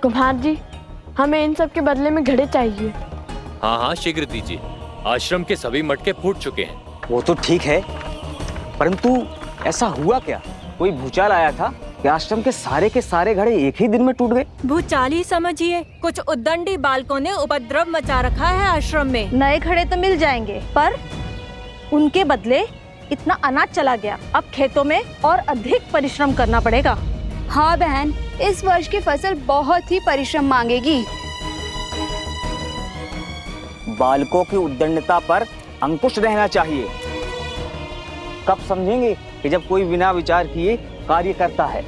कुम्हार जी, हमें इन सब के बदले में घड़े चाहिए। हाँ हाँ, शीघ्र दीजिए। आश्रम के सभी मटके फूट चुके हैं। वो तो ठीक है, परंतु ऐसा हुआ क्या? कोई भूचाल आया था कि आश्रम के सारे घड़े एक ही दिन में टूट गए? भूचाल ही समझिए। कुछ उद्दंडी बालकों ने उपद्रव मचा रखा है आश्रम में। नए घड़े तो मिल जाएंगे, पर उनके बदले इतना अनाज चला गया। अब खेतों में और अधिक परिश्रम करना पड़ेगा। हाँ बहन, इस वर्ष की फसल बहुत ही परिश्रम मांगेगी। बालकों की उद्दंडता पर अंकुश रहना चाहिए। कब समझेंगे कि जब कोई बिना विचार किए कार्य करता है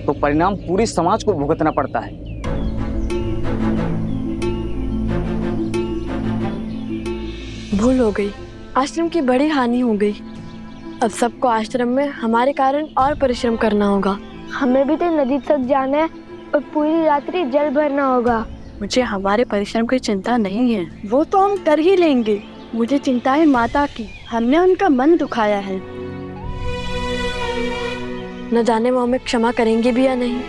तो परिणाम पूरे समाज को भुगतना पड़ता है। भूल हो गई, आश्रम की बड़ी हानि हो गई। अब सबको आश्रम में हमारे कारण और परिश्रम करना होगा। हमें भी तो नदी तक जाना है और पूरी रात्रि जल भरना होगा। मुझे हमारे परिश्रम की चिंता नहीं है, वो तो हम कर ही लेंगे। मुझे चिंता है माता की, हमने उनका मन दुखाया है। न जाने वो हमें क्षमा करेंगे भी या नहीं।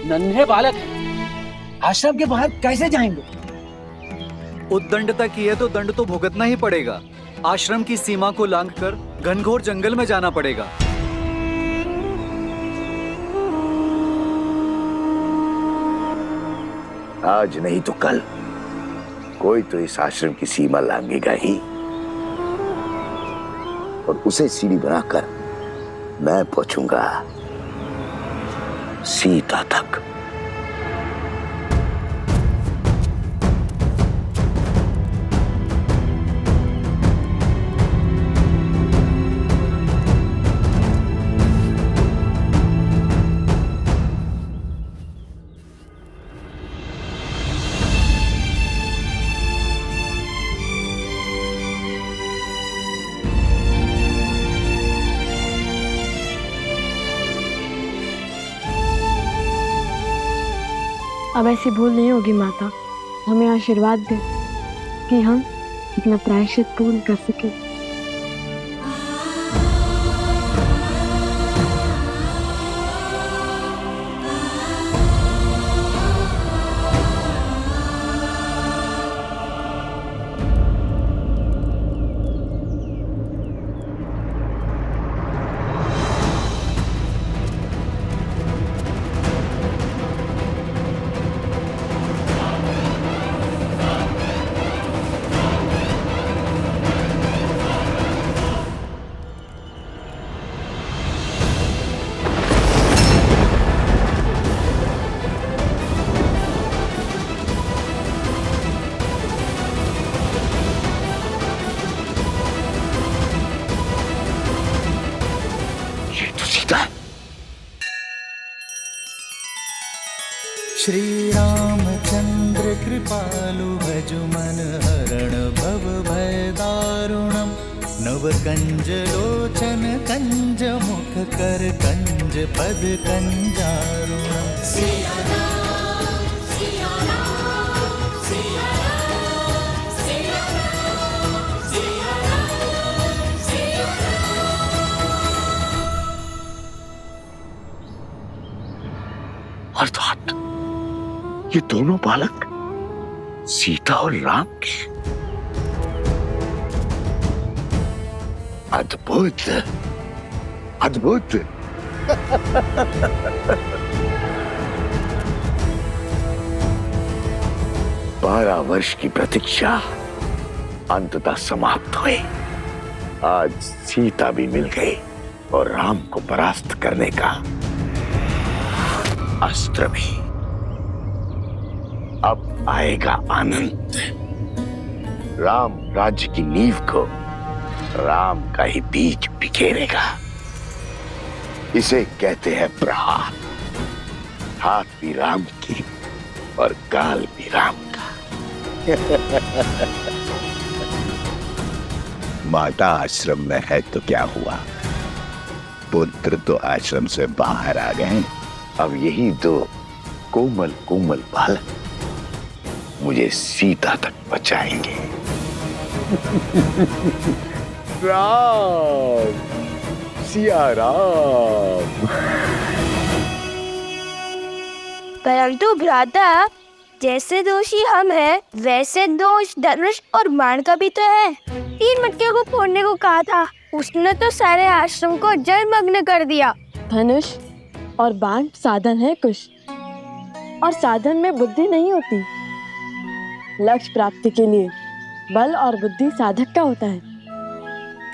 नन्हे बालक हैं, आश्रम के बाहर कैसे जाएंगे? उद्दंडता की है तो दंड तो भुगतना ही पड़ेगा। आश्रम की सीमा को लांघकर घनघोर जंगल में जाना पड़ेगा। आज नहीं तो कल कोई तो इस आश्रम की सीमा लांघेगा ही, और उसे सीढ़ी बनाकर मैं पहुंचूंगा सीता तक। अब ऐसी भूल नहीं होगी माता। हमें आशीर्वाद दे कि हम अपना प्रायश्चित पूर्ण कर सके। श्री रामचंद्र कृपालु भजु मन हरण भव भय दारुणम। नव कंज लोचन कंज मुख कर कंज पद कंजारुणम। अर्थात ये दोनों बालक सीता और राम के। अद्भुत, अद्भुत। 12 वर्ष की प्रतीक्षा अंततः समाप्त हुई। आज सीता भी मिल गई और राम को परास्त करने का अस्त्र भी। अब आएगा आनंद। राम राज्य की नींव को राम का ही बीज बिखेरेगा। इसे कहते हैं प्रहार। हाथ भी राम की और गाल भी राम का। माता आश्रम में है तो क्या हुआ, पुत्र तो आश्रम से बाहर आ गए। अब यही दो कोमल कोमल बालक मुझे सीता तक बचाएंगे। राम, सिया राम। परंतु भ्राता, जैसे दोषी हम हैं, वैसे दोष धनुष और बाण का भी तो है। 3 मटके को फोड़ने को कहा था, उसने तो सारे आश्रम को जलमग्न कर दिया। धनुष और बाण साधन है कुश, और साधन में बुद्धि नहीं होती। लक्ष्य प्राप्ति के लिए बल और बुद्धि साधक का होता है,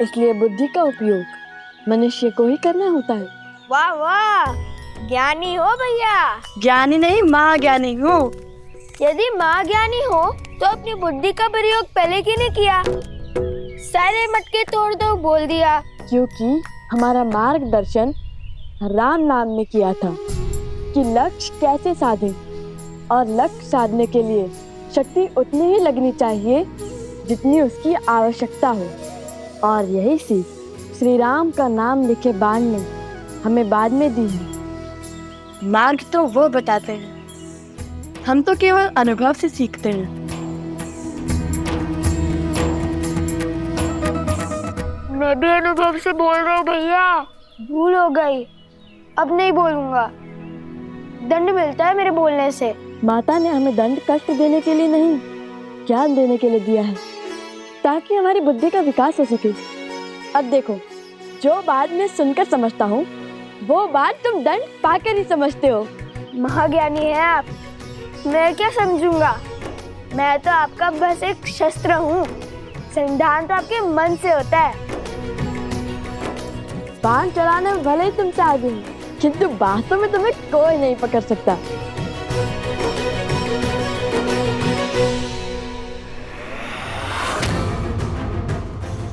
इसलिए बुद्धि का उपयोग मनुष्य को ही करना होता है। वाह वाह, ज्ञानी हो भैया। ज्ञानी नहीं, महाज्ञानी हूँ। यदि महाज्ञानी हो तो अपनी बुद्धि का प्रयोग पहले क्यों नहीं किया? सारे मटके तोड़ दो बोल दिया। क्योंकि हमारा मार्गदर्शन राम नाम ने किया था कि लक्ष्य कैसे साधें, और लक्ष्य साधने के लिए शक्ति उतनी ही लगनी चाहिए जितनी उसकी आवश्यकता हो। और यही सीख श्री राम का नाम लिखे बाण ने हमें बाद में दी है। मार्ग तो वो बताते हैं, हम तो केवल अनुभव से सीखते हैं। मैं भी अनुभव से बोल रहा हूँ भैया। भूल हो गई, अब नहीं बोलूंगा। दंड मिलता है मेरे बोलने से। माता ने हमें दंड कष्ट देने के लिए नहीं, ज्ञान देने के लिए दिया है, ताकि हमारी बुद्धि का विकास हो सके। अब देखो, जो बात मैं सुनकर समझता हूँ वो बात तुम दंड पाकर ही समझते हो। महाज्ञानी है आप, मैं क्या समझूंगा? मैं तो आपका बस एक शस्त्र हूँ। संधान तो आपके मन से होता है। बाण चलाने में भले ही तुमसे आगे हूँ, किंतु बातों में तुम्हें कोई नहीं पकड़ सकता।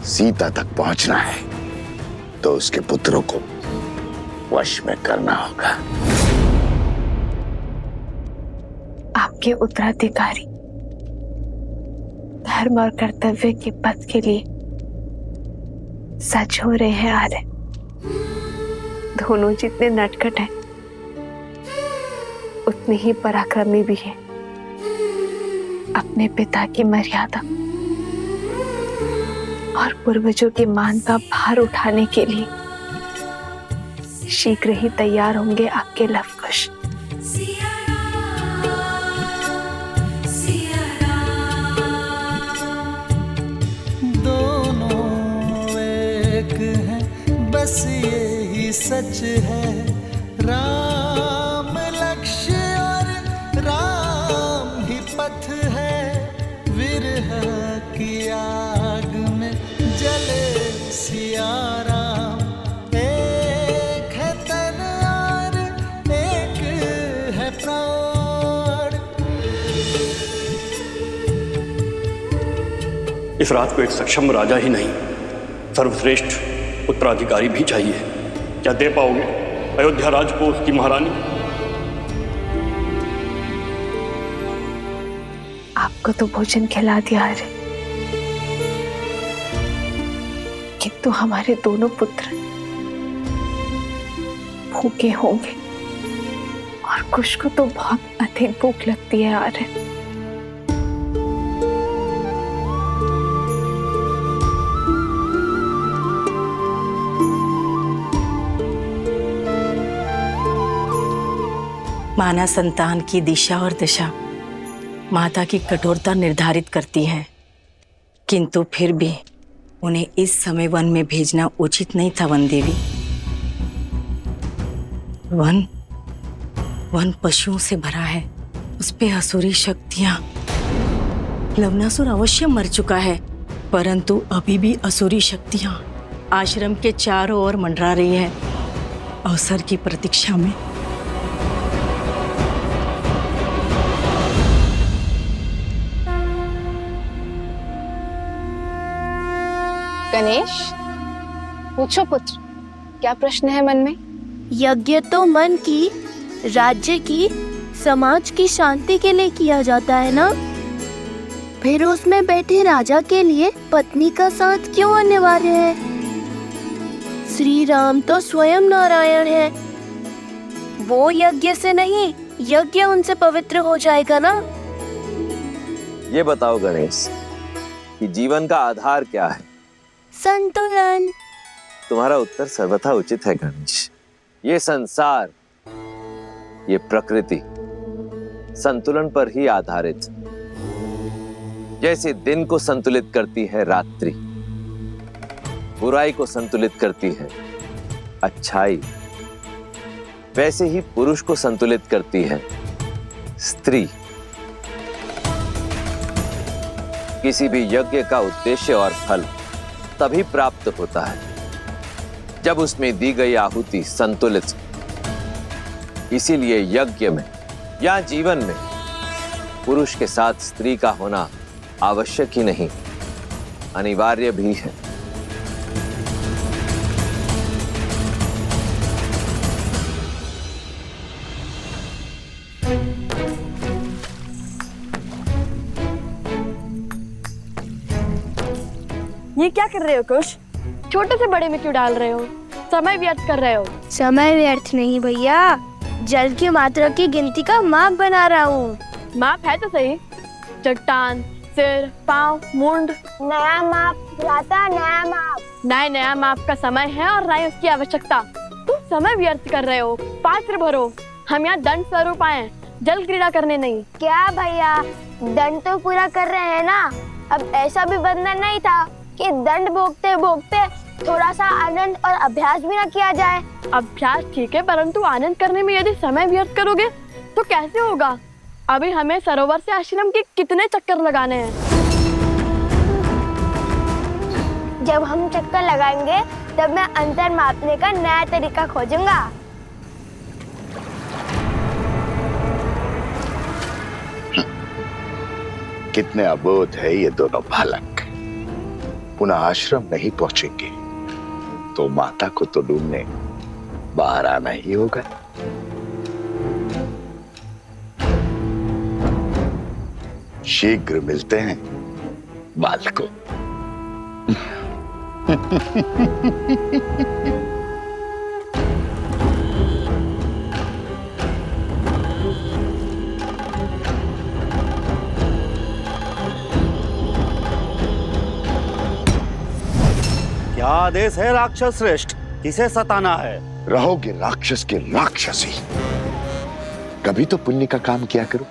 सीता तक पहुंचना है तो उसके पुत्रों को वश में करना होगा। आपके उत्तराधिकारी धर्म और कर्तव्य के पथ के लिए सच हो रहे हैं आर्य। दोनों जितने नटखट हैं उतने ही पराक्रमी भी हैं। अपने पिता की मर्यादा और पूर्वजों के मान का भार उठाने के लिए शीघ्र ही तैयार होंगे आपके लवकुश। दोनों एक हैं, बस यही सच है। राम लक्ष्य और राम ही पथ है। विरह की आग में जले सिया राम। एक है तन और एक है प्राण। इस रात को एक सक्षम राजा ही नहीं, सर्वश्रेष्ठ उत्तराधिकारी भी चाहिए। क्या दे पाओगे अयोध्या राज को उसकी महारानी? आपको तो भोजन खिला दिया है, किंतु हमारे दोनों पुत्र भूखे होंगे, और कुश को तो बहुत अधिक भूख लगती है आर्य। माना संतान की दिशा और दशा माता की कठोरता निर्धारित करती है, किंतु फिर भी उन्हें इस समय वन में भेजना उचित नहीं था। वन देवी, वन पशुओं से भरा है, उस पे असुरी शक्तियां। लवनासुर अवश्य मर चुका है, परंतु अभी भी असुरी शक्तियां आश्रम के चारों ओर मंडरा रही है, अवसर की प्रतीक्षा में। गणेश, पूछो पुत्र, क्या प्रश्न है मन में? यज्ञ तो मन की, राज्य की, समाज की शांति के लिए किया जाता है ना? फिर उसमें बैठे राजा के लिए पत्नी का साथ क्यों अनिवार्य है? श्री राम तो स्वयं नारायण है, वो यज्ञ से नहीं, यज्ञ उनसे पवित्र हो जाएगा ना? ये बताओ गणेश, कि जीवन का आधार क्या है? संतुलन। तुम्हारा उत्तर सर्वथा उचित है गणेश। ये संसार, ये प्रकृति संतुलन पर ही आधारित। जैसे दिन को संतुलित करती है रात्रि, बुराई को संतुलित करती है अच्छाई, वैसे ही पुरुष को संतुलित करती है स्त्री। किसी भी यज्ञ का उद्देश्य और फल तभी प्राप्त होता है जब उसमें दी गई आहुति संतुलित। इसीलिए यज्ञ में या जीवन में पुरुष के साथ स्त्री का होना आवश्यक ही नहीं, अनिवार्य भी है। ये क्या कर रहे हो कुश? छोटे से बड़े में क्यों डाल रहे हो? समय व्यर्थ कर रहे हो। समय व्यर्थ नहीं भैया, जल की मात्रा की गिनती का माप बना रहा हूँ। माप है तो सही। चट्टान, सिर, पाँव, मुंड। नया माप भ्राता, नया माप। नया माप का समय है और नई उसकी आवश्यकता। तुम समय व्यर्थ कर रहे हो। पात्र भरो। हम यहाँ दंड स्वरूप आए, जल क्रीड़ा करने नहीं। क्या भैया, दंड तो पूरा कर रहे हैं ना। अब ऐसा भी बंधन नहीं था कि दंड भोगते भोगते थोड़ा सा आनंद और अभ्यास भी ना किया जाए। अभ्यास ठीक है, परंतु आनंद करने में यदि समय व्यर्थ करोगे तो कैसे होगा? अभी हमें सरोवर से आश्रम के कितने चक्कर लगाने हैं। जब हम चक्कर लगाएंगे तब मैं अंतर मापने का नया तरीका खोजूंगा। कितने अबोध है ये दोनों बालक। पुनः आश्रम नहीं पहुंचेंगे तो माता को तो ढूंढने बाहर आना ही होगा। शीघ्र मिलते हैं बालकों। क्या आदेश है राक्षस श्रेष्ठ? किसे सताना है? रहोगे राक्षस के राक्षसी। कभी तो पुण्य का काम किया करो।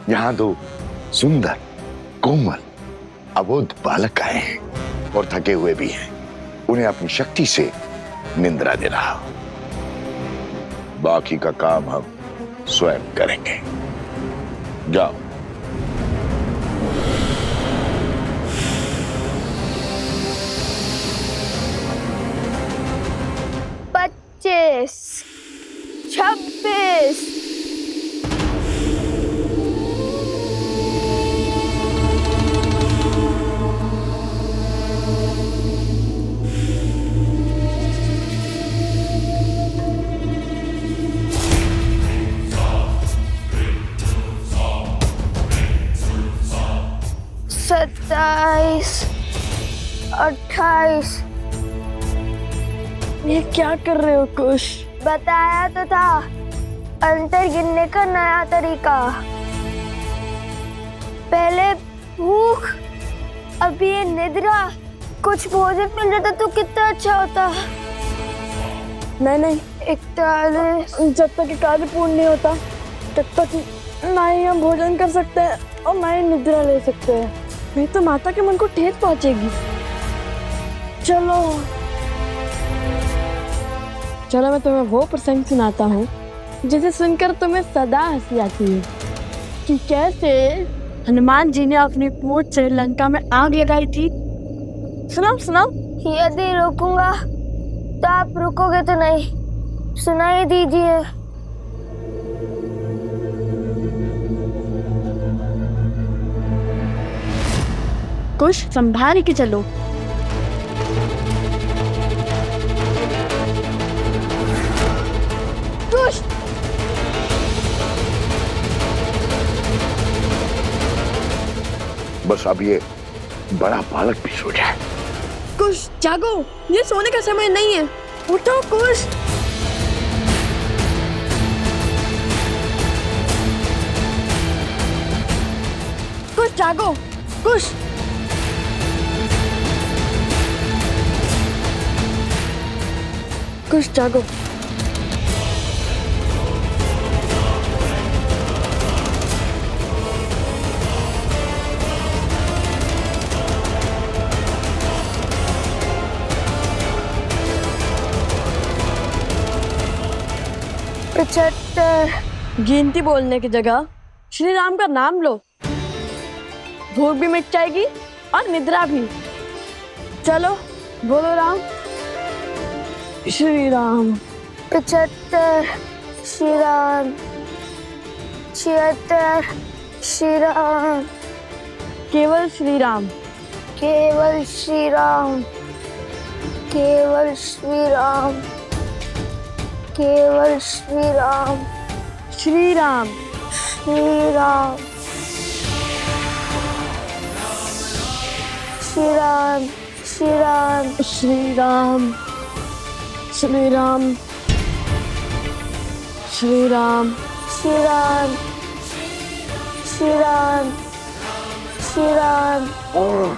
यहाँ दो सुंदर कोमल अबोध बालक आए हैं और थके हुए भी हैं। उन्हें अपनी शक्ति से निंद्रा दे रहा हूं। बाकी का काम हम स्वयं करेंगे। जाओ। पच्चीस, 26। सत्ताईस, 28। ये क्या कर रहे हो कुश? बताया तो था, अंतर गिनने का नया तरीका। पहले भूख, अभी ये निद्रा। कुछ भोजन मिल जाता तो कितना अच्छा होता। नहीं, 41। जब तक ये कार्य पूर्ण नहीं होता तब तक ना ही हम भोजन कर सकते हैं और ना ही निद्रा ले सकते हैं। नहीं तो माता के मन को ठेस पहुंचेगी। चलो मैं तुम्हें वो प्रसंग सुनाता हूँ जिसे सुनकर तुम्हें सदा हंसी आती है कि कैसे हनुमान जी ने अपनी पूंछ से लंका में आग लगाई थी। सुनाओ। यदि रोकूंगा तो आप रुकोगे तो नहीं। सुनाई दीजिए। कुछ संभाल के चलो। कुश, बस अब ये बड़ा बालक भी सो जाए। कुश जागो, ये सोने का समय नहीं है। उठो कुश। कुश जागो, कुश। कुछ जागो। गिनती बोलने की जगह श्री राम का नाम लो, भूख भी मिट जाएगी और निद्रा भी। चलो बोलो राम। श्री राम। 75 श्री राम, 76 श्री राम, केवल श्री राम, केवल श्री राम, केवल श्री राम, केवल श्री राम, श्री राम, श्री राम, श्री राम, श्री राम, श्री राम, श्री राम, श्री राम, श्री राम, श्री राम, श्री राम। और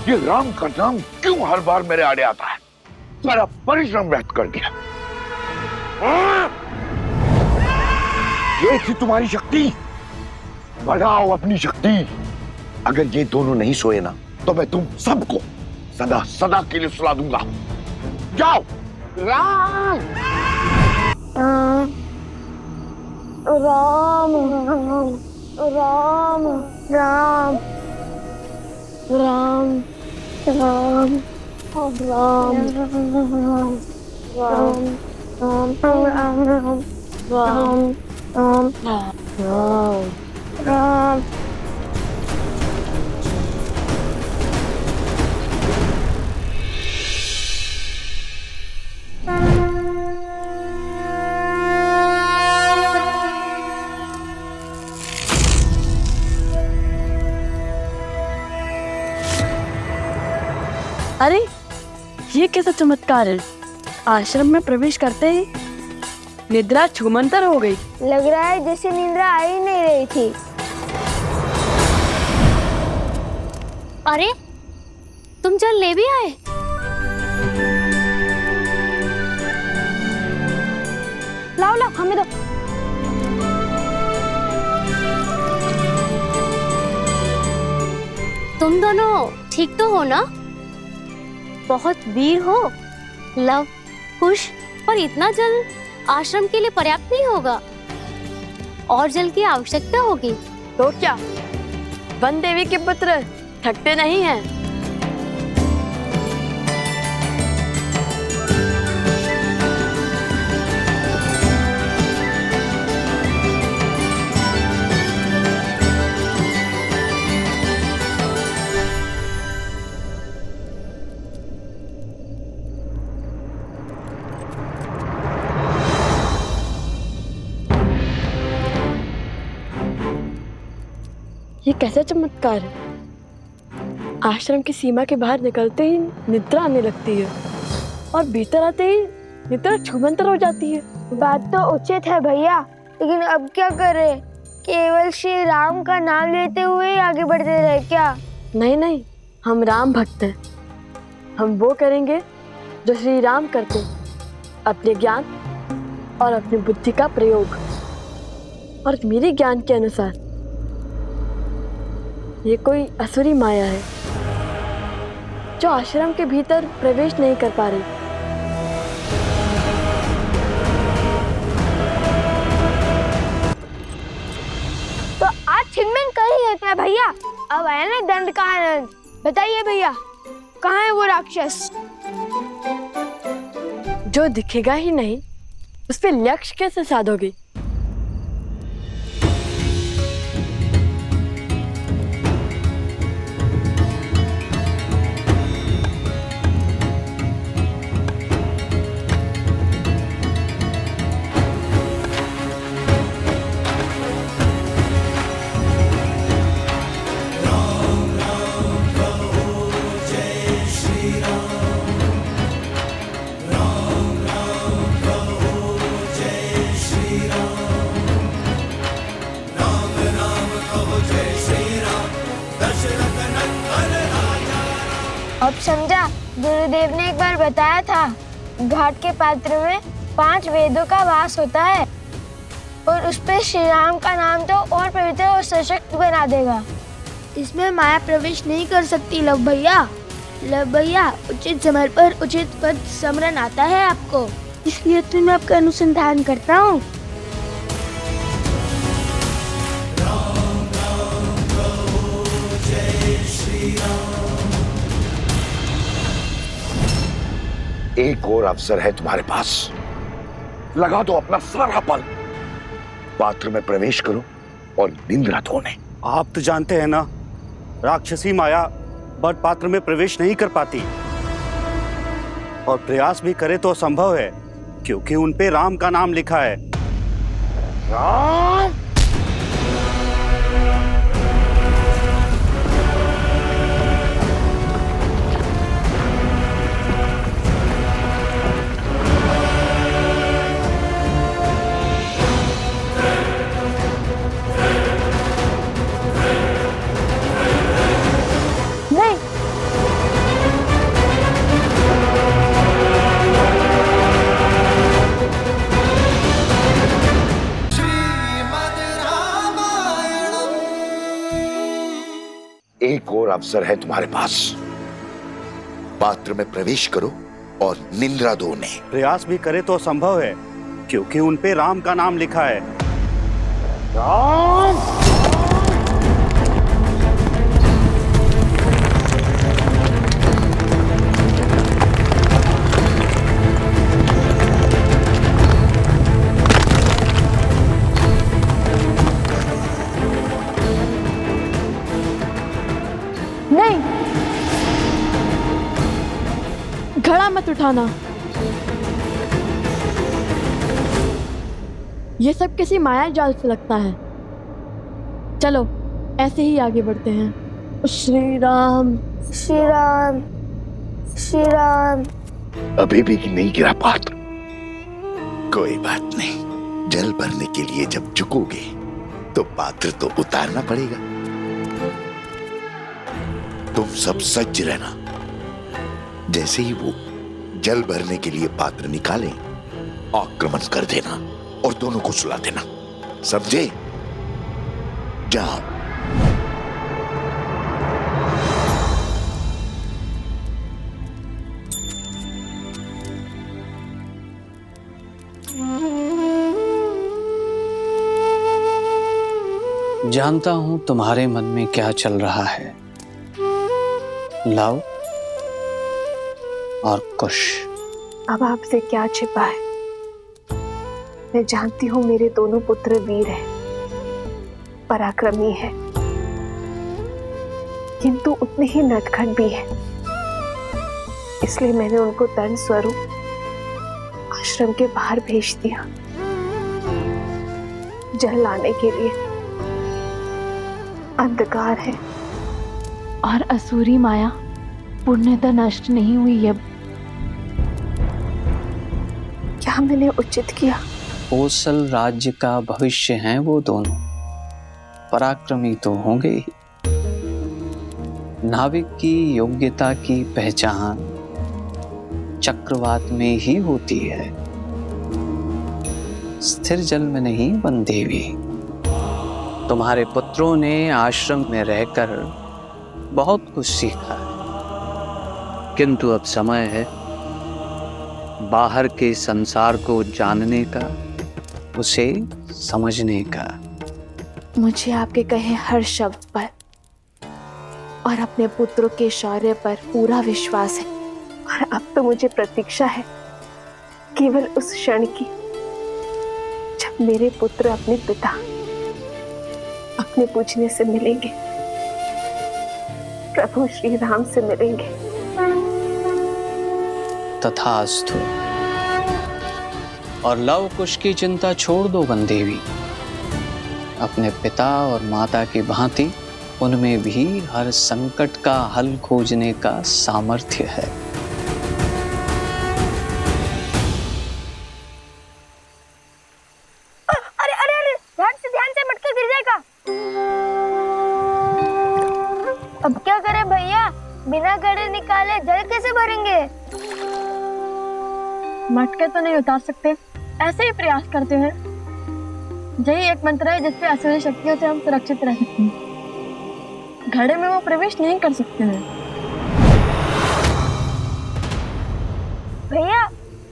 ये राम का नाम क्यों हर बार मेरे आड़े आता है? सारा परिश्रम व्यर्थ कर दिया। ये थी तुम्हारी शक्ति, बढ़ाओ अपनी शक्ति। अगर ये दोनों नहीं सोए ना तो मैं तुम सबको सदा सदा के लिए सुला दूंगा। जाओ। राम राम राम राम राम राम राम राम। अरे ये कैसा चमत्कार है? आश्रम में प्रवेश करते ही निद्रा छूमंतर हो गई। लग रहा है जैसे निद्रा आ ही नहीं रही थी। अरे तुम जल ले भी आए? लाओ लाओ हमें दो। तुम दोनों ठीक तो हो ना? बहुत वीर हो। लव, कुश, पर इतना जल आश्रम के लिए पर्याप्त नहीं होगा, और जल की आवश्यकता होगी। तो क्या वन देवी के पुत्र थकते नहीं हैं? ये कैसा चमत्कार है? आश्रम की सीमा के बाहर निकलते ही निद्रा आने लगती है और भीतर आते ही निद्रा छूमंतर हो जाती है। बात तो उचित है भैया, लेकिन अब क्या करें? केवल श्री राम का नाम लेते हुए आगे बढ़ते रहे क्या? नहीं नहीं, हम राम भक्त हैं। हम वो करेंगे जो श्री राम करते, अपने ज्ञान और अपनी बुद्धि का प्रयोग। और मेरे ज्ञान के अनुसार ये कोई असुरी माया है जो आश्रम के भीतर प्रवेश नहीं कर पा रही। तो आज छिनमिन कर ही लेते हैं भैया। अब आया ना दंड का आनंद। बताइए भैया, कहाँ है वो राक्षस? जो दिखेगा ही नहीं उस पे लक्ष्य कैसे साधोगे? अब समझा, गुरुदेव ने एक बार बताया था घाट के पात्र में 5 वेदों का वास होता है और उस पे श्री राम का नाम तो और पवित्र और सशक्त बना देगा। इसमें माया प्रवेश नहीं कर सकती लव भैया। लव भैया, उचित समय पर उचित पद स्मरण आता है आपको, इसलिए तो मैं आपका अनुसंधान करता हूँ। एक और अवसर है तुम्हारे पास, लगा दो अपना सारा बल, पात्र में प्रवेश करो और निंद्रा धोने। आप तो जानते हैं ना, राक्षसी माया वर पात्र में प्रवेश नहीं कर पाती और प्रयास भी करे तो असंभव है, क्योंकि उन पे राम का नाम लिखा है। राम? एक और अवसर है तुम्हारे पास, पात्र में प्रवेश करो और निंद्रा धोने। प्रयास भी करे तो असंभव है, क्योंकि उन पे राम का नाम लिखा है। राम? नहीं, घड़ा मत उठाना। ये सब किसी माया जाल से लगता है। चलो ऐसे ही आगे बढ़ते हैं। श्री राम, श्री राम, श्री राम। अभी भी नहीं गिरा पात्र। कोई बात नहीं, जल भरने के लिए जब झुकोगे तो पात्र तो उतारना पड़ेगा। तुम सब सज्ज रहना, जैसे ही वो जल भरने के लिए पात्र निकालें, आक्रमण कर देना और दोनों को सुला देना, समझे? जाओ। जानता हूं तुम्हारे मन में क्या चल रहा है, लव और कुश। अब आपसे क्या छिपा है? मैं जानती हूँ मेरे दोनों पुत्र वीर हैं, पराक्रमी हैं, किंतु उतने ही नटखट भी हैं। इसलिए मैंने उनको दंड स्वरूप आश्रम के बाहर भेज दिया, जल लाने के लिए। अंधकार है और असुरी माया पूर्णतः नष्ट नहीं हुई अब। क्या मैंने उचित किया? कोसल राज्य का भविष्य हैं वो दोनों, पराक्रमी तो होंगे ही। नाविक की योग्यता की पहचान चक्रवात में ही होती है, स्थिर जल में नहीं बंदेवी। तुम्हारे पुत्रों ने आश्रम में रहकर बहुत कुछ सीखा है, किंतु अब समय है बाहर के संसार को जानने का, उसे समझने का। मुझे आपके कहे हर शब्द पर और अपने पुत्रों के शौर्य पर पूरा विश्वास है, और अब तो मुझे प्रतीक्षा है केवल उस क्षण की जब मेरे पुत्र अपने पिता, अपने पूजने से मिलेंगे, प्रभु श्री राम से मिलेंगे। तथास्तु। और लव कुश की चिंता छोड़ दो बंदेवी। अपने पिता और माता की भांति उनमें भी हर संकट का हल खोजने का सामर्थ्य है। अरे अरे अरे, ध्यान से मटका गिर जाएगा। अब क्या करें भैया, बिना घड़े निकाले जल कैसे भरेंगे? मटके तो नहीं उतार सकते, ऐसे ही प्रयास करते हैं। यही एक मंत्र है जिससे असुरी शक्तियों से हम सुरक्षित रह सकते हैं। घड़े में वो प्रवेश नहीं कर सकते हैं। भैया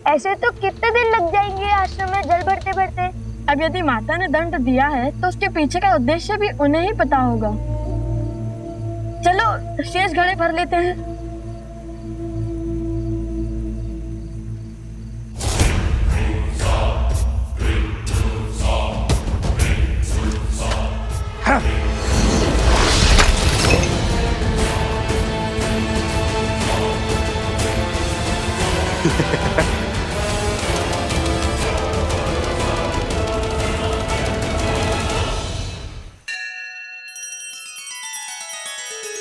ऐसे तो कितने दिन लग जाएंगे आश्रम में जल भरते भरते? अब यदि माता ने दंड दिया है तो उसके पीछे का उद्देश्य भी उन्हें ही पता होगा। चलो शेष घड़े भर लेते हैं।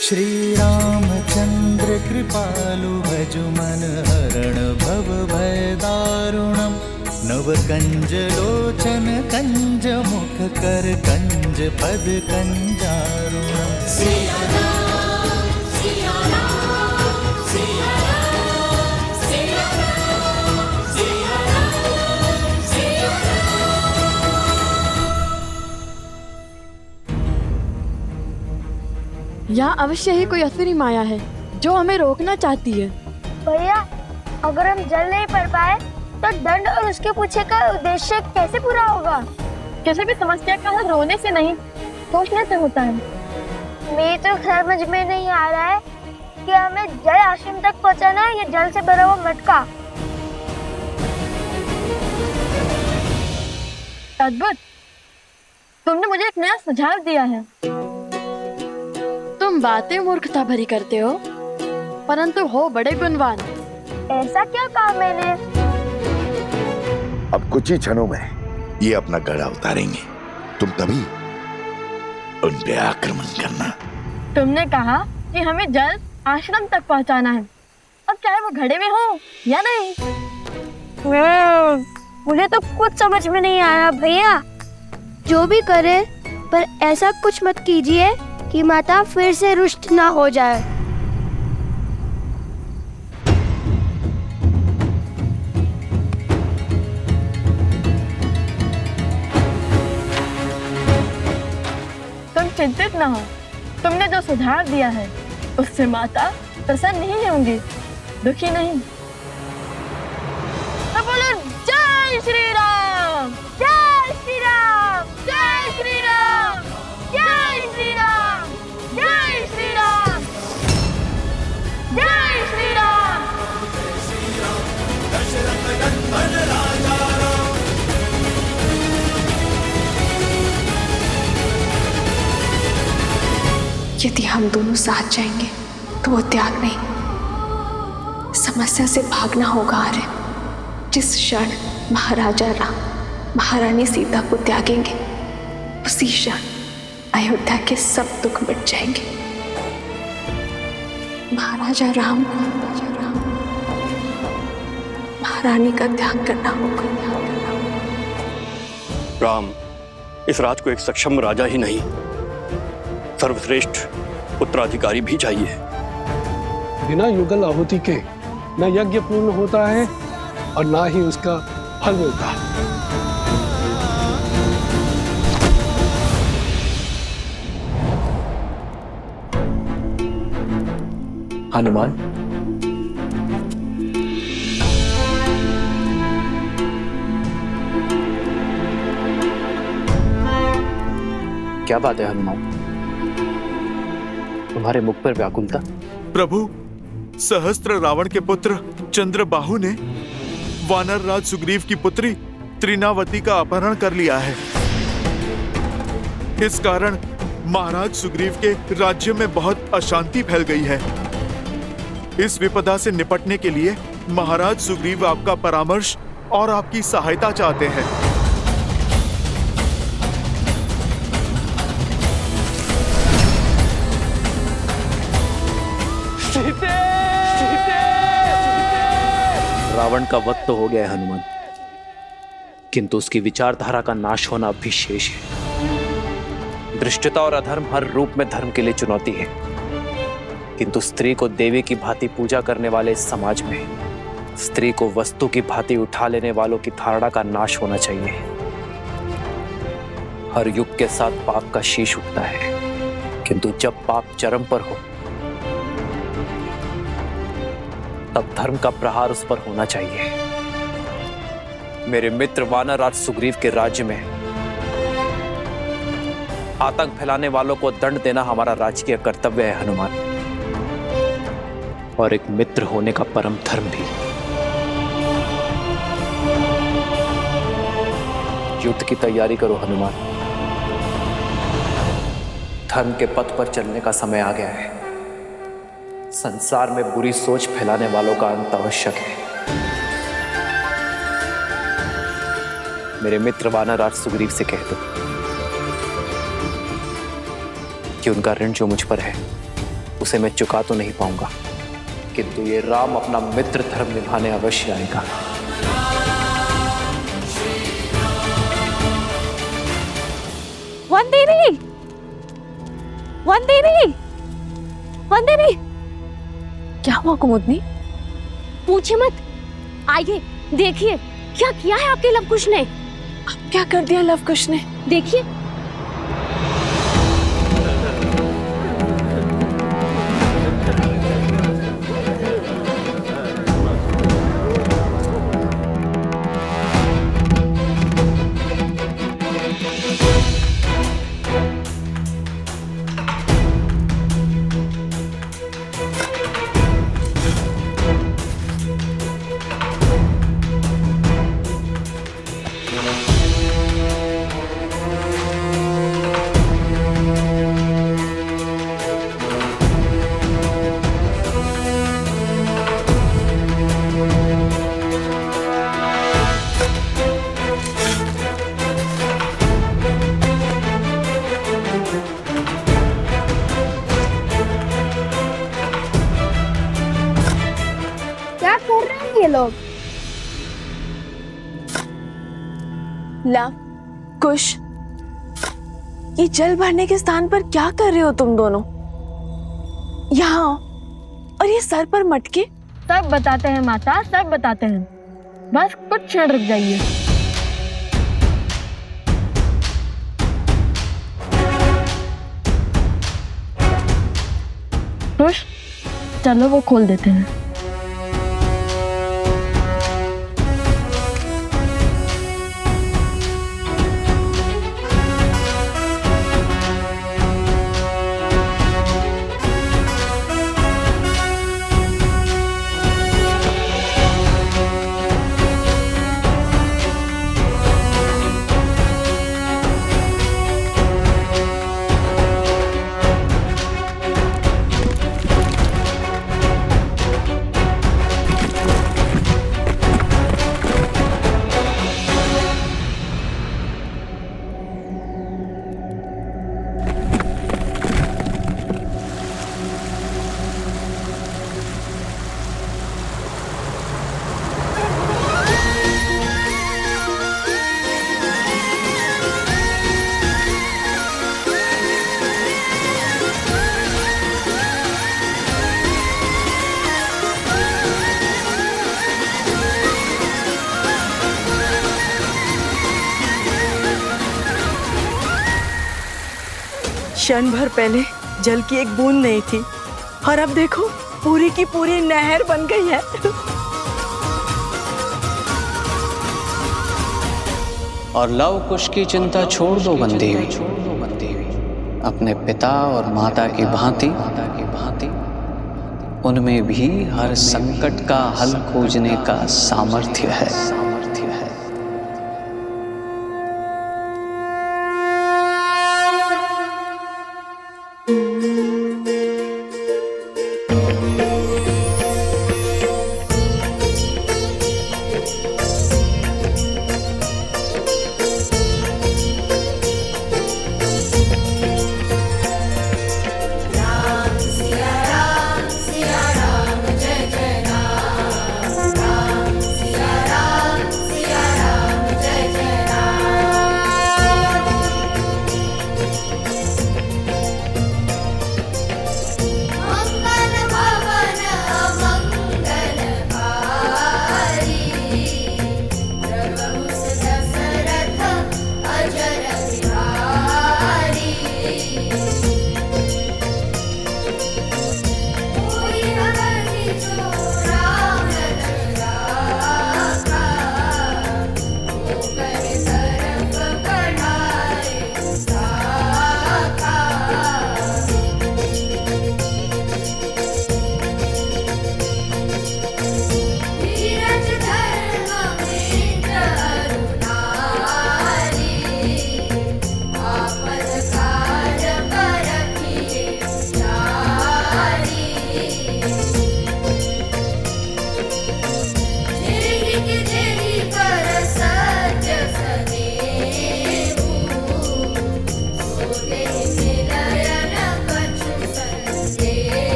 श्री रामचंद्र कृपालु भज मन हरण भव भय दारुणम नव कंज लोचन कंज मुख कर कंज पद कंजारुणम। सिया राम, सिया राम, सिया राम, सिया राम, सिया राम, सिया यहाँ अवश्य ही कोई असुरी माया है जो हमें रोकना चाहती है। भैया अगर हम जल नहीं भर पाए तो दंड और उसके पीछे का उद्देश्य कैसे पूरा होगा? किसी भी समस्या का हल रोने से नहीं, सोचने से होता है। मेरी तो समझ में नहीं आ रहा है कि हमें जल आश्रम तक पहुंचाना है या जल से भरा हुआ मटका। अद्भुत, तुमने मुझे एक नया सुझाव दिया है। तुम बातें मूर्खता भरी करते हो, परंतु हो बड़े गुणवान। ऐसा क्या कहा मैंने? अब कुछ ही क्षणों में ये अपना गड़ा उतारेंगे, तुम तभी उन पे आक्रमण करना। तुमने कहा कि हमें जल आश्रम तक पहुंचाना है, अब चाहे वो घड़े में हो या नहीं। मुझे तो कुछ समझ में नहीं आ रहा भैया। जो भी करे, पर ऐसा कुछ मत कीजिए कि माता फिर से रुष्ट ना हो जाए। तुम चिंतित न हो, तुमने जो सुझाव दिया है उससे माता प्रसन्न नहीं होंगी, दुखी नहीं। तो बोलो जय श्री राम, जय श्री राम, जय श्री राम, जय श्री राम, जय श्री राम, जय श्री राम। यदि हम दोनों साथ जाएंगे तो वो त्याग नहीं, समस्या से भागना होगा। आर्य, जिस क्षण महाराजा राम महारानी सीता को त्यागेंगे, उसी क्षण अयोध्या के सब दुख मिट जाएंगे। महाराजा राम महारानी का त्याग करना होगा। राम इस राज को एक सक्षम राजा ही नहीं, सर्वश्रेष्ठ उत्तराधिकारी भी चाहिए। बिना युगल आहुति के न यज्ञ पूर्ण होता है और ना ही उसका फल मिलता है। हनुमान, क्या बात है हनुमान, तुम्हारे मुख पर व्याकुलता? प्रभु, सहस्त्र रावण के पुत्र चंद्रबाहु ने वानर राज सुग्रीव की पुत्री त्रिनावती का अपहरण कर लिया है। इस कारण महाराज सुग्रीव के राज्य में बहुत अशांति फैल गई है। इस विपदा से निपटने के लिए महाराज सुग्रीव आपका परामर्श और आपकी सहायता चाहते हैं। रावण का वध तो हो गया है हनुमान, किंतु उसकी विचारधारा का नाश होना अभी शेष है। दृष्टता और अधर्म हर रूप में धर्म के लिए चुनौती है, किंतु स्त्री को देवी की भांति पूजा करने वाले इस समाज में स्त्री को वस्तु की भांति उठा लेने वालों की धारणा का नाश होना चाहिए। हर युग के साथ पाप का शीश उठता है, किंतु जब पाप चरम पर हो तब धर्म का प्रहार उस पर होना चाहिए। मेरे मित्र वानर राज सुग्रीव के राज्य में आतंक फैलाने वालों को दंड देना हमारा राजकीय कर्तव्य है हनुमान, और एक मित्र होने का परम धर्म भी। युद्ध की तैयारी करो हनुमान, धर्म के पथ पर चलने का समय आ गया है। संसार में बुरी सोच फैलाने वालों का अंत आवश्यक है। मेरे मित्र वानर राज सुग्रीव से कह दो कि उनका ऋण जो मुझ पर है उसे मैं चुका तो नहीं पाऊंगा, किंतु ये राम अपना मित्र धर्म निभाने अवश्य आएगा। वंदेरी, वंदेरी, वंदेरी। क्या हुआ कुमुदनी? पूछे मत, आइए देखिए क्या किया है आपके लवकुश ने। अब क्या कर दिया लवकुश ने? देखिए। ये लोग लव कुश, ये जल भरने के स्थान पर क्या कर रहे हो तुम दोनों? यहाँ और ये सर पर मटके। सब बताते हैं माता, सब बताते हैं, बस कुछ क्षण रुक जाइए। खुश, चलो वो खोल देते हैं। क्षण भर पहले जल की एक बूंद नहीं थी और अब देखो पूरी की पूरी नहर बन गई है। और लव कुश की चिंता छोड़ दो बंदेवी, अपने पिता और माता की भांति उनमें भी हर संकट का हल खोजने का सामर्थ्य है।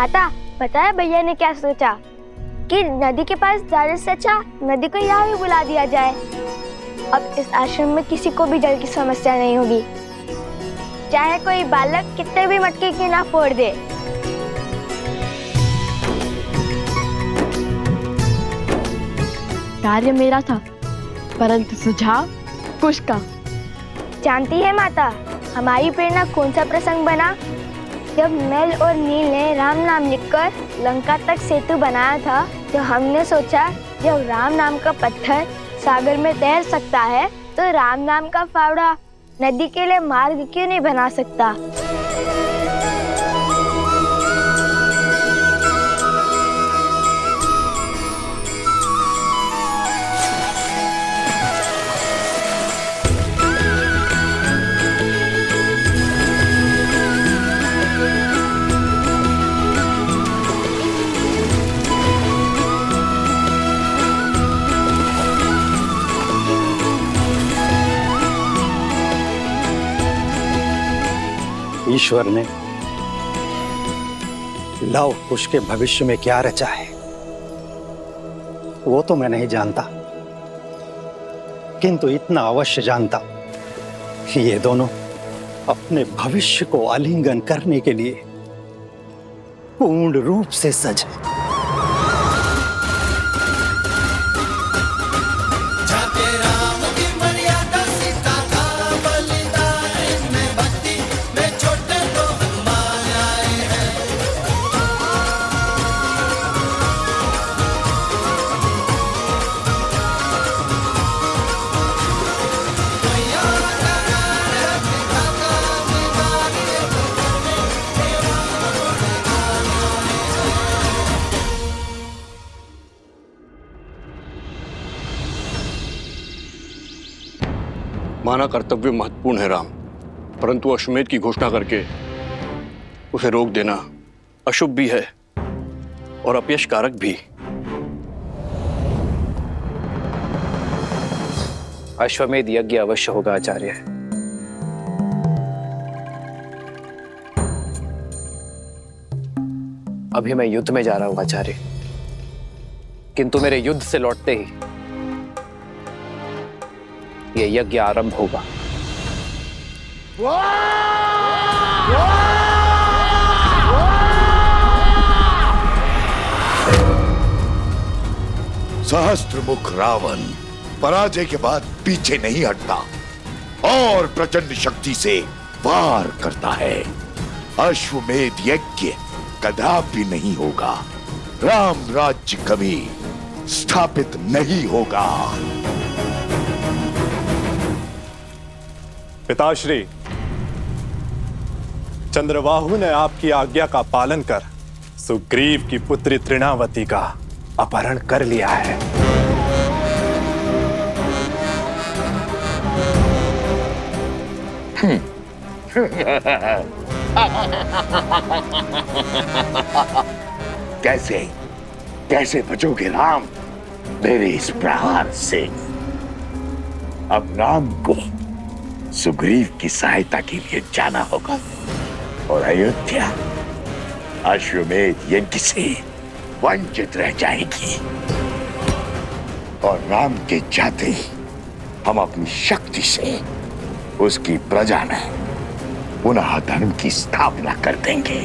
माता, पता है भैया ने क्या सोचा कि नदी के पास जाने से अच्छा नदी को यहाँ भी बुला दिया जाए। अब इस आश्रम में किसी को भी जल की समस्या नहीं होगी, चाहे कोई बालक कितने भी मटके की ना फोड़ दे। कार्य मेरा था, परंतु सुझाव कुश का। जानती है माता, हमारी प्रेरणा कौन सा प्रसंग बना? जब नल और नील ने राम नाम लिखकर लंका तक सेतु बनाया था, तो हमने सोचा जब राम नाम का पत्थर सागर में तैर सकता है, तो राम नाम का फावड़ा नदी के लिए मार्ग क्यों नहीं बना सकता? ईश्वर ने लव कुश के भविष्य में क्या रचा है वो तो मैं नहीं जानता, किंतु इतना अवश्य जानता कि ये दोनों अपने भविष्य को आलिंगन करने के लिए पूर्ण रूप से सजे। माना कर्तव्य महत्वपूर्ण है राम, परंतु अश्वमेध की घोषणा करके उसे रोक देना अशुभ भी है और अपयश कारक भी। अश्वमेध यज्ञ अवश्य होगा आचार्य। अभी मैं युद्ध में जा रहा हूं आचार्य, किंतु मेरे युद्ध से लौटते ही ये यज्ञ आरंभ होगा। सहस्त्रमुख रावण पराजय के बाद पीछे नहीं हटता और प्रचंड शक्ति से वार करता है। अश्वमेध यज्ञ कदापि नहीं होगा, राम राज्य कभी स्थापित नहीं होगा। पिताश्री, चंद्रबाहु ने आपकी आज्ञा का पालन कर सुग्रीव की पुत्री तृणावती का अपहरण कर लिया है। कैसे कैसे बचोगे राम मेरे इस प्रहार से? अब राम को सुग्रीव की सहायता के लिए जाना होगा और अयोध्या अश्वमेध यज्ञ से वंचित रह जाएगी। और राम के जाते ही हम अपनी शक्ति से उसकी प्रजा में पुनः धर्म की स्थापना कर देंगे।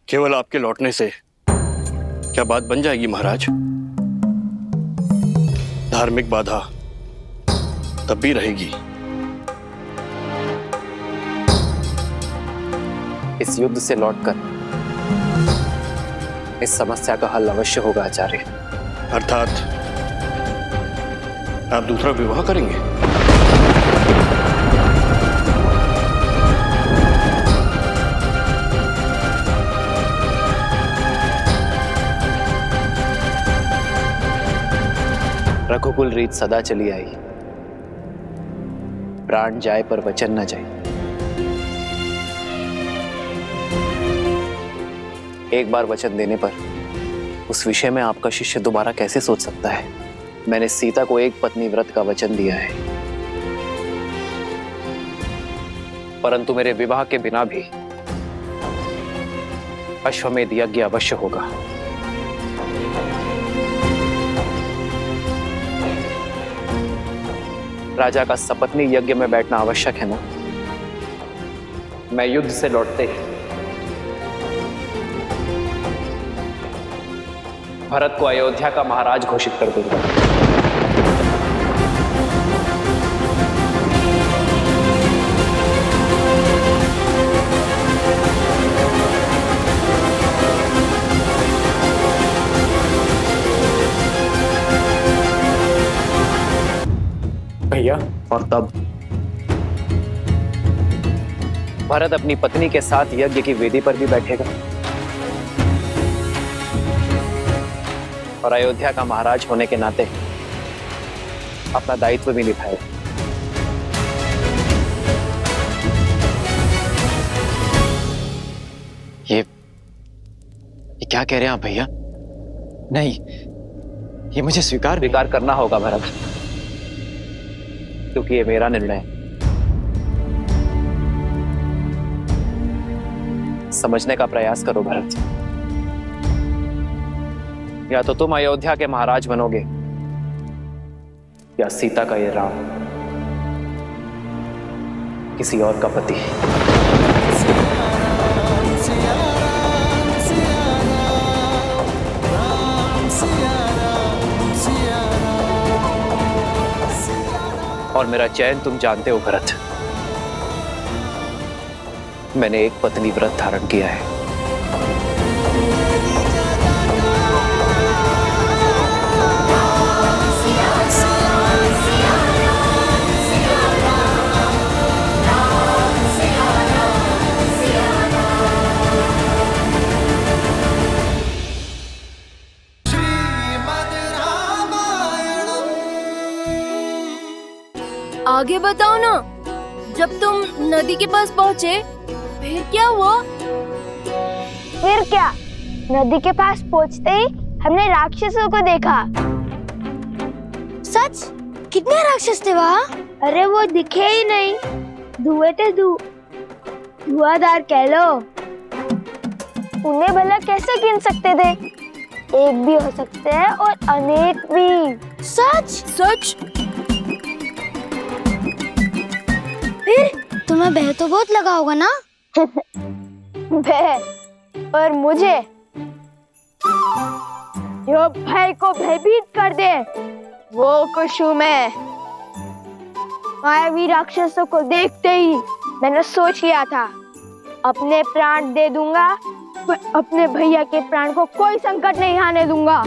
केवल आपके लौटने से क्या बात बन जाएगी महाराज? धार्मिक बाधा तब भी रहेगी। इस युद्ध से लौटकर इस समस्या का हल अवश्य होगा आचार्य। अर्थात आप दूसरा विवाह करेंगे? रघुकुल रीत सदा चली आई, प्राण जाए पर वचन न जाए। एक बार वचन देने पर उस विषय में आपका शिष्य दोबारा कैसे सोच सकता है? मैंने सीता को एक पत्नी व्रत का वचन दिया है। परंतु मेरे विवाह के बिना भी अश्वमेध यज्ञ अवश्य होगा। राजा का सपत्नी यज्ञ में बैठना आवश्यक है ना। मैं युद्ध से लौटते ही भरत को अयोध्या का महाराज घोषित कर दूंगा। भैया, और तब भरत अपनी पत्नी के साथ यज्ञ की वेदी पर भी बैठेगा और अयोध्या का महाराज होने के नाते अपना दायित्व भी निभाएगा। ये क्या कह रहे हैं आप भैया? नहीं, ये मुझे स्वीकार करना होगा भरत, क्योंकि ये मेरा निर्णय है। समझने का प्रयास करो भरत। या तो तुम अयोध्या के महाराज बनोगे या सीता का ये राम किसी और का पति। और मेरा चयन तुम जानते हो भरत। मैंने एक पत्नी व्रत धारण किया है। आगे बताओ ना। जब तुम नदी के पास पहुँचे फिर क्या हुआ? फिर क्या, नदी के पास पहुँचते ही हमने राक्षसों को देखा। सच? कितने राक्षस थे वहाँ? अरे वो दिखे ही नहीं, धुएं थे धुआंधार कह लो। उन्हें भला कैसे गिन सकते थे? एक भी हो सकते हैं और अनेक भी। सच? फिर तुम्हें भय तो बहुत लगा होगा ना? भय? और मुझे जो भय को भयभीत कर दे वो खुश हूँ मैं। मायावी राक्षसों को देखते ही मैंने सोच लिया था अपने प्राण दे दूंगा, पर अपने भैया के प्राण को कोई संकट नहीं आने दूंगा।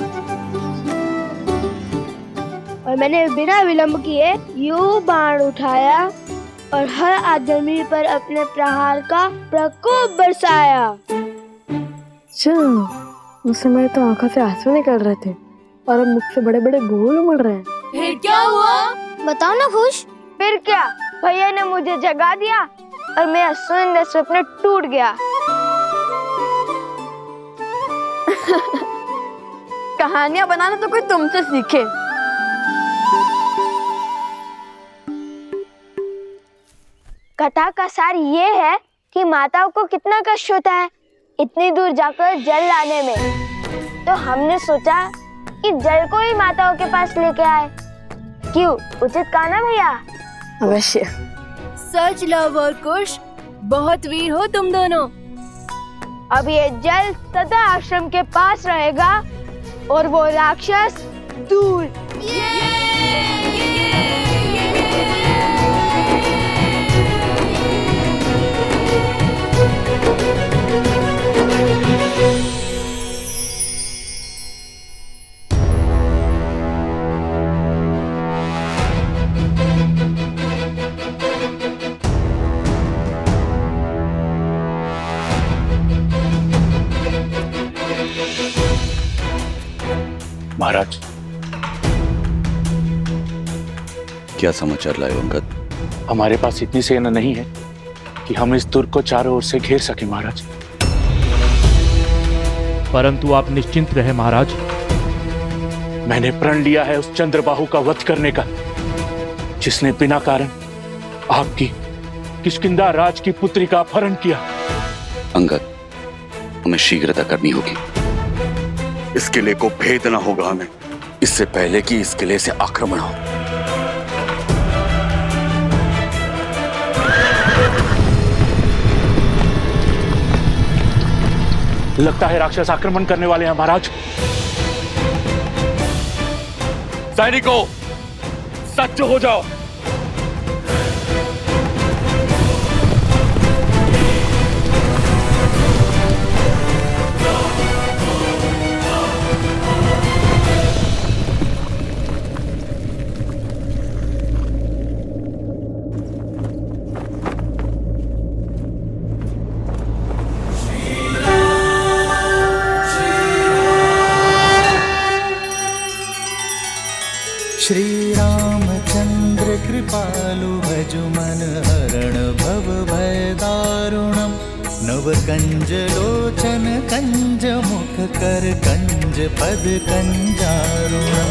और मैंने बिना विलंब किए यूं बाण उठाया और हर आदमी पर अपने प्रहार का प्रकोप बरसाया। अच्छा, उस समय तो आंखों से आंसू निकल रहे थे और अब मुख से बड़े बड़े गोल उमड़ रहे हैं। फिर क्या हुआ? बताओ ना खुश। फिर क्या, भैया ने मुझे जगा दिया और मेरा सुंदर स्वप्न टूट गया। कहानियां बनाना तो कोई तुमसे सीखे। कथा का सार ये है कि माताओं को कितना कष्ट होता है इतनी दूर जाकर जल लाने में। तो हमने सोचा कि जल को ही माताओं के पास लेके आए। क्यों, उचित कहा ना भैया? अवश्य। सच लव और कुश, बहुत वीर हो तुम दोनों। अब ये जल सदा आश्रम के पास रहेगा और वो राक्षस दूर। महाराज, क्या समाचार लाए अंगद? हमारे पास इतनी सेना नहीं है कि हम इस दुर्ग को चारों ओर से घेर सके महाराज। परंतु आप निश्चिंत रहे महाराज। मैंने प्रण लिया है उस चंद्रबाहु का वध करने का, जिसने बिना कारण आपकी किष्किंधा राज की पुत्री का अपहरण किया। अंगद, हमें शीघ्रता करनी होगी। इस किले को भेदना होगा हमें, इससे पहले कि इस किले से आक्रमण हो। लगता है राक्षस आक्रमण करने वाले हैं महाराज। सैनिकों, सज्ज हो जाओ। श्री रामचंद्र कृपालु भजु मन हरण भव भय दारुणम नव कंज लोचन कंज मुख कर कंज पद कंजारुणम।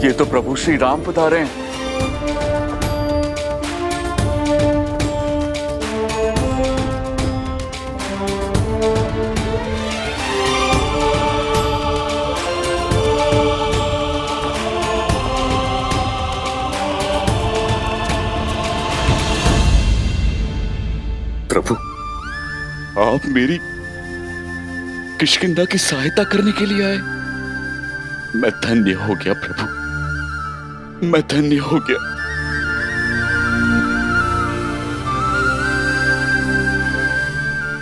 ये तो प्रभु श्री राम पधारे हैं। प्रभु, आप मेरी किष्किंधा की सहायता करने के लिए आए। मैं धन्य हो गया प्रभु, मैं धन्य हो गया।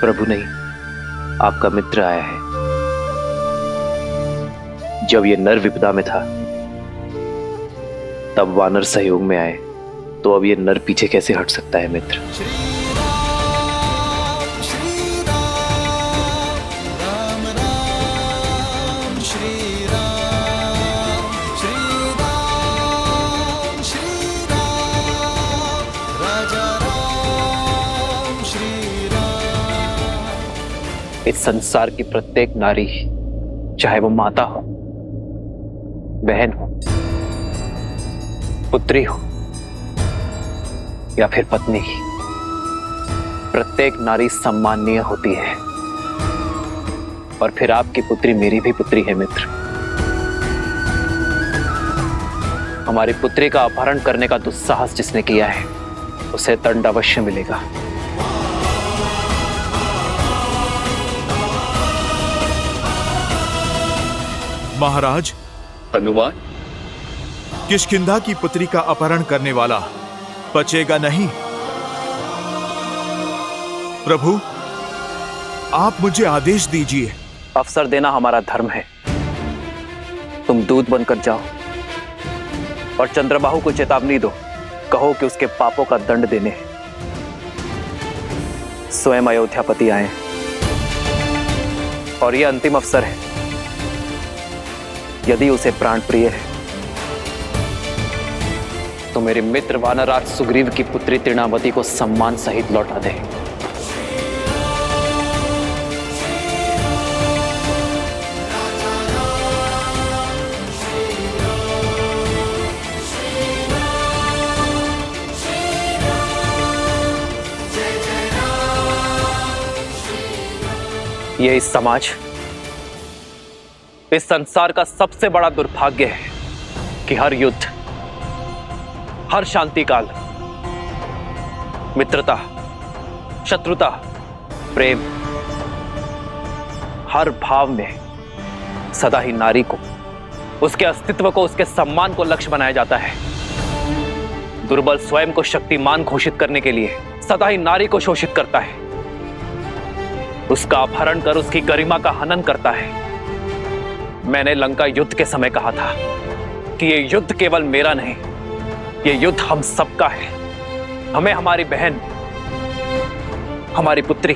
प्रभु नहीं, आपका मित्र आया है। जब ये नर विपदा में था तब वानर सहयोग में आए, तो अब ये नर पीछे कैसे हट सकता है मित्र। इस संसार की प्रत्येक नारी, चाहे वो माता हो, बहन हो, पुत्री हो या फिर पत्नी, प्रत्येक नारी सम्माननीय होती है। और फिर आपकी पुत्री मेरी भी पुत्री है मित्र। हमारी पुत्री का अपहरण करने का दुस्साहस जिसने किया है उसे दंड अवश्य मिलेगा। महाराज, हनुमान, किष्किंधा की पुत्री का अपहरण करने वाला बचेगा नहीं। प्रभु, आप मुझे आदेश दीजिए। अवसर देना हमारा धर्म है। तुम दूत बनकर जाओ और चंद्रबाहु को चेतावनी दो। कहो कि उसके पापों का दंड देने स्वयं अयोध्यापति आए और यह अंतिम अवसर है। यदि उसे प्राण प्रिय है तो मेरे मित्र वानरराज सुग्रीव की पुत्री तृणावती को सम्मान सहित लौटा दे। ये इस समाज, इस संसार का सबसे बड़ा दुर्भाग्य है कि हर युद्ध, हर शांति काल, मित्रता, शत्रुता, प्रेम, हर भाव में सदा ही नारी को, उसके अस्तित्व को, उसके सम्मान को लक्ष्य बनाया जाता है। दुर्बल स्वयं को शक्तिमान घोषित करने के लिए सदा ही नारी को शोषित करता है, उसका अपहरण कर उसकी गरिमा का हनन करता है। मैंने लंका युद्ध के समय कहा था कि ये युद्ध केवल मेरा नहीं, ये युद्ध हम सबका है। हमें हमारी बहन, हमारी पुत्री,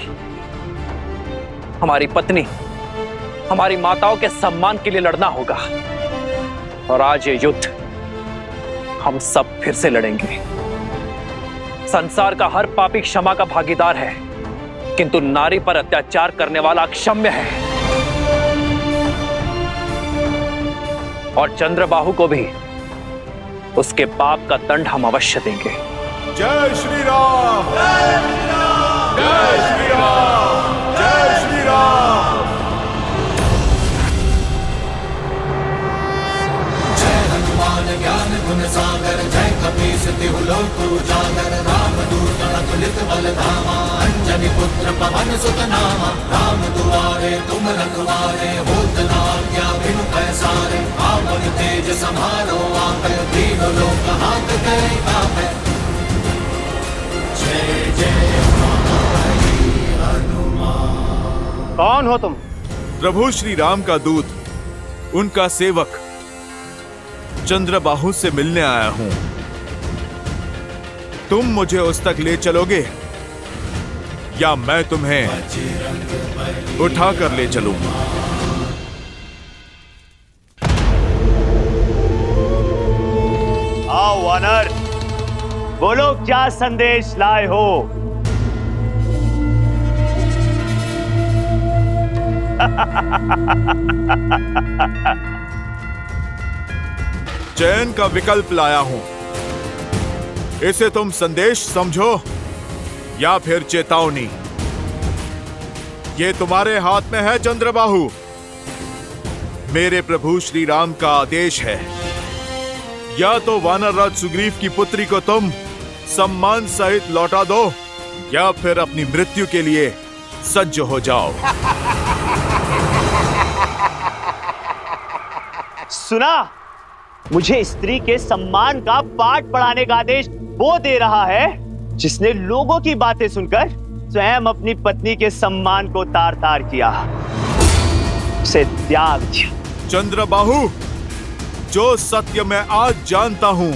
हमारी पत्नी, हमारी माताओं के सम्मान के लिए लड़ना होगा। और आज ये युद्ध हम सब फिर से लड़ेंगे। संसार का हर पापी क्षमा का भागीदार है, किंतु नारी पर अत्याचार करने वाला अक्षम्य है। और चंद्रबाहु को भी उसके पाप का दंड हम अवश्य देंगे। जय श्री राम, जय श्री राम, जय श्री राम। जय हनुमान ज्ञान गुण सागर, जय कपीस तिहु लोक उजागर, रामदूत अतुलित बल धामा, अंजनी पुत्र पवन सुत नामा, राम दुआरे तुम रखवारे, होत न आज्ञा बिनु पैसारे, आपन तेज समारो आपै, तीनों लोक हाथ करे आपै। जय जय हनुमान। कौन हो तुम? प्रभु श्री राम का दूत, उनका सेवक चंद्रबाहु से मिलने आया हूं। तुम मुझे उस तक ले चलोगे या मैं तुम्हें उठा कर ले चलूं? आओ वानर, बोलो क्या संदेश लाए हो? चयन का विकल्प लाया हूं। इसे तुम संदेश समझो या फिर चेतावनी। ये तुम्हारे हाथ में है चंद्रबाहु। मेरे प्रभु श्री राम का आदेश है, या तो वानर राज सुग्रीव की पुत्री को तुम सम्मान सहित लौटा दो, या फिर अपनी मृत्यु के लिए सज्ज हो जाओ। सुना, मुझे स्त्री के सम्मान का पाठ पढ़ाने का आदेश वो दे रहा है जिसने लोगों की बातें सुनकर स्वयं अपनी पत्नी के सम्मान को तार तार किया, उसे त्याग दिया। चंद्रबाहु, जो सत्य मैं आज जानता हूं,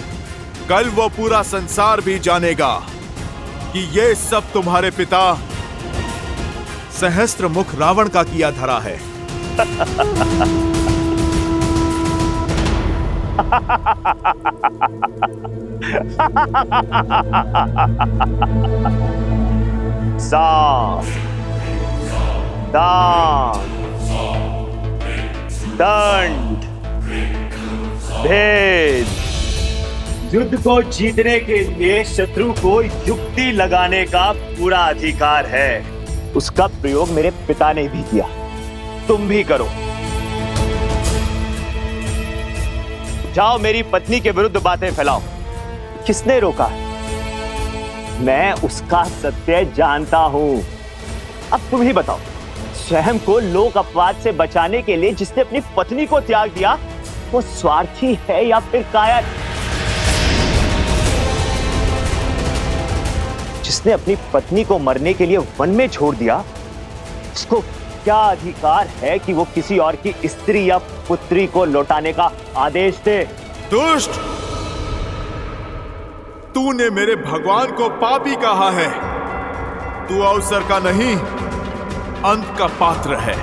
कल वो पूरा संसार भी जानेगा कि ये सब तुम्हारे पिता सहस्त्र मुख रावण का किया धरा है। साफ, दान, दंड, भेद। युद्ध को जीतने के लिए शत्रु को युक्ति लगाने का पूरा अधिकार है। उसका प्रयोग मेरे पिता ने भी किया, तुम भी करो। जाओ, मेरी पत्नी के विरुद्ध बातें फैलाओ। किसने रोका? मैं उसका सत्य जानता हूं। अब तुम ही बताओ, स्वयं को लोक अपवाद से बचाने के लिए जिसने अपनी पत्नी को त्याग दिया, वो स्वार्थी है या फिर कायर? जिसने अपनी पत्नी को मरने के लिए वन में छोड़ दिया, उसको क्या अधिकार है कि वो किसी और की स्त्री या पुत्री को लौटाने का आदेश दे? दुष्ट, तूने मेरे भगवान को पापी कहा है। तू अवसर का नहीं, अंत का पात्र है।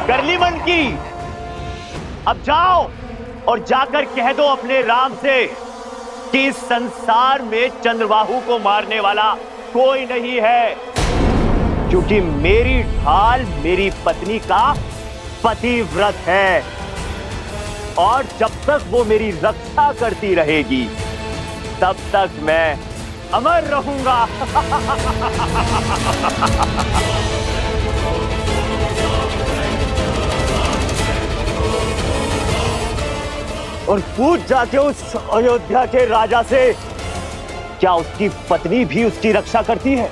कर ली मन की। अब जाओ और जाकर कह दो अपने राम से कि इस संसार में चंद्रबाहु को मारने वाला कोई नहीं है, क्योंकि मेरी ढाल मेरी पत्नी का पतिव्रत है, और जब तक वो मेरी रक्षा करती रहेगी तब तक मैं अमर रहूंगा। और पूछ जाके उस अयोध्या के राजा से, क्या उसकी पत्नी भी उसकी रक्षा करती है